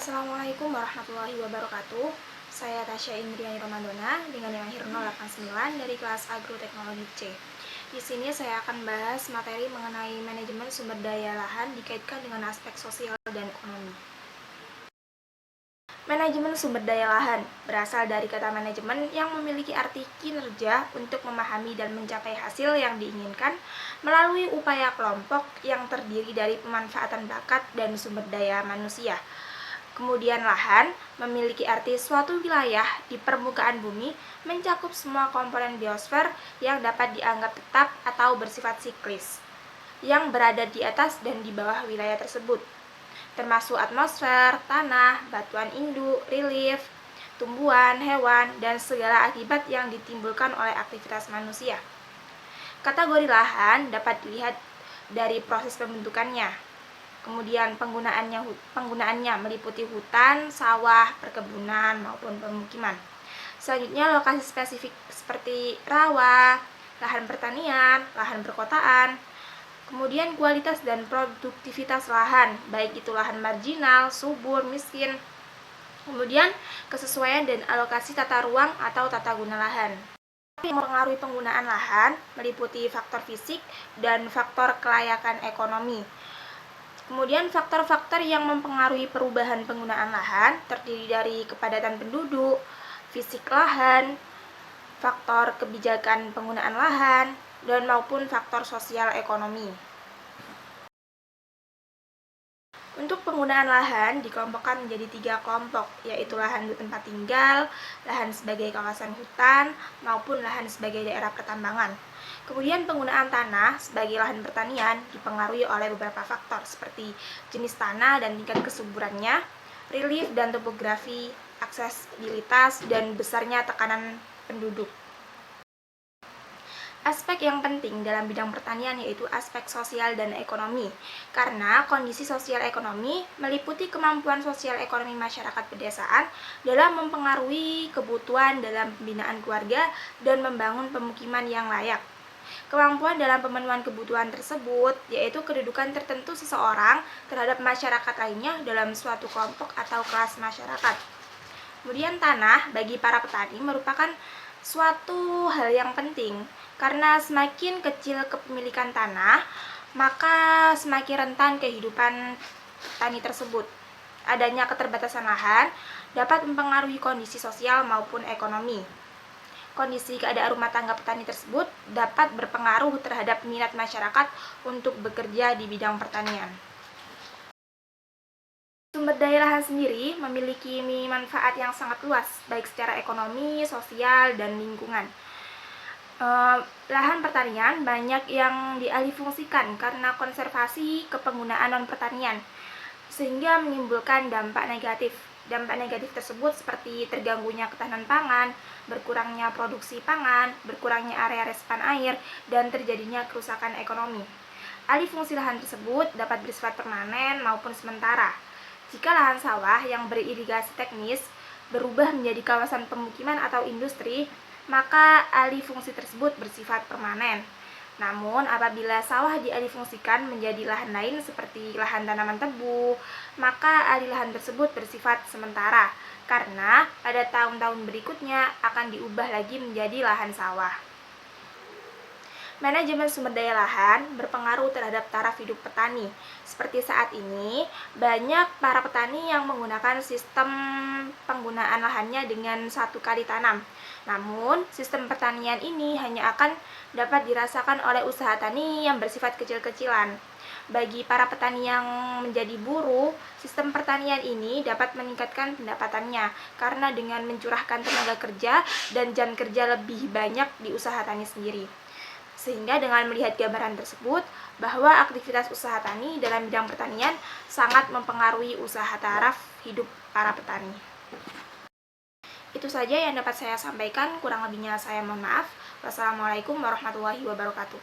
Assalamualaikum warahmatullahi wabarakatuh. Saya Tasya Indriani Romadona dengan nilai 089 dari kelas Agroteknologi C. Di sini saya akan bahas materi mengenai manajemen sumber daya lahan dikaitkan dengan aspek sosial dan ekonomi. Manajemen sumber daya lahan berasal dari kata manajemen yang memiliki arti kinerja untuk memahami dan mencapai hasil yang diinginkan melalui upaya kelompok yang terdiri dari pemanfaatan bakat dan sumber daya manusia. Kemudian lahan memiliki arti suatu wilayah di permukaan bumi mencakup semua komponen biosfer yang dapat dianggap tetap atau bersifat siklis, yang berada di atas dan di bawah wilayah tersebut, termasuk atmosfer, tanah, batuan induk, relief, tumbuhan, hewan, dan segala akibat yang ditimbulkan oleh aktivitas manusia. Kategori lahan dapat dilihat dari proses pembentukannya. Kemudian penggunaannya meliputi hutan, sawah, perkebunan, maupun pemukiman. Selanjutnya lokasi spesifik seperti rawa, lahan pertanian, lahan perkotaan. Kemudian kualitas dan produktivitas lahan, baik itu lahan marginal, subur, miskin. Kemudian kesesuaian dan alokasi tata ruang atau tata guna lahan. Yang mempengaruhi penggunaan lahan meliputi faktor fisik dan faktor kelayakan ekonomi. Kemudian faktor-faktor yang mempengaruhi perubahan penggunaan lahan terdiri dari kepadatan penduduk, fisik lahan, faktor kebijakan penggunaan lahan, dan maupun faktor sosial ekonomi. Untuk penggunaan lahan dikelompokkan menjadi 3 kelompok, yaitu lahan untuk tempat tinggal, lahan sebagai kawasan hutan, maupun lahan sebagai daerah pertambangan. Kemudian penggunaan tanah sebagai lahan pertanian dipengaruhi oleh beberapa faktor seperti jenis tanah dan tingkat kesuburannya, relief dan topografi, aksesibilitas, dan besarnya tekanan penduduk. Aspek yang penting dalam bidang pertanian yaitu aspek sosial dan ekonomi, karena kondisi sosial ekonomi meliputi kemampuan sosial ekonomi masyarakat pedesaan dalam mempengaruhi kebutuhan dalam pembinaan keluarga dan membangun pemukiman yang layak. Kemampuan dalam pemenuhan kebutuhan tersebut yaitu kedudukan tertentu seseorang terhadap masyarakat lainnya dalam suatu kelompok atau kelas masyarakat. Kemudian tanah bagi para petani merupakan suatu hal yang penting karena semakin kecil kepemilikan tanah, maka semakin rentan kehidupan petani tersebut. Adanya keterbatasan lahan dapat mempengaruhi kondisi sosial maupun ekonomi. Kondisi keadaan rumah tangga petani tersebut dapat berpengaruh terhadap minat masyarakat untuk bekerja di bidang pertanian. Sumber daya lahan sendiri memiliki manfaat yang sangat luas, baik secara ekonomi, sosial, dan lingkungan. Lahan pertanian banyak yang dialihfungsikan karena konservasi kepenggunaan non-pertanian, sehingga menimbulkan dampak negatif. Dampak negatif tersebut seperti terganggunya ketahanan pangan, berkurangnya produksi pangan, berkurangnya area resapan air, dan terjadinya kerusakan ekonomi. Alih fungsi lahan tersebut dapat bersifat permanen maupun sementara. Jika lahan sawah yang beririgasi teknis berubah menjadi kawasan pemukiman atau industri, maka alih fungsi tersebut bersifat permanen. Namun, apabila sawah dialihfungsikan menjadi lahan lain seperti lahan tanaman tebu, maka alih lahan tersebut bersifat sementara, karena pada tahun-tahun berikutnya akan diubah lagi menjadi lahan sawah. Manajemen sumber daya lahan berpengaruh terhadap taraf hidup petani. Seperti saat ini, banyak para petani yang menggunakan sistem penggunaan lahannya dengan 1 kali tanam. Namun, sistem pertanian ini hanya akan dapat dirasakan oleh usaha tani yang bersifat kecil-kecilan. Bagi para petani yang menjadi buruh, sistem pertanian ini dapat meningkatkan pendapatannya karena dengan mencurahkan tenaga kerja dan jam kerja lebih banyak di usaha tani sendiri. Sehingga dengan melihat gambaran tersebut, bahwa aktivitas usaha tani dalam bidang pertanian sangat mempengaruhi usaha taraf hidup para petani. Itu saja yang dapat saya sampaikan, kurang lebihnya saya mohon maaf. Wassalamualaikum warahmatullahi wabarakatuh.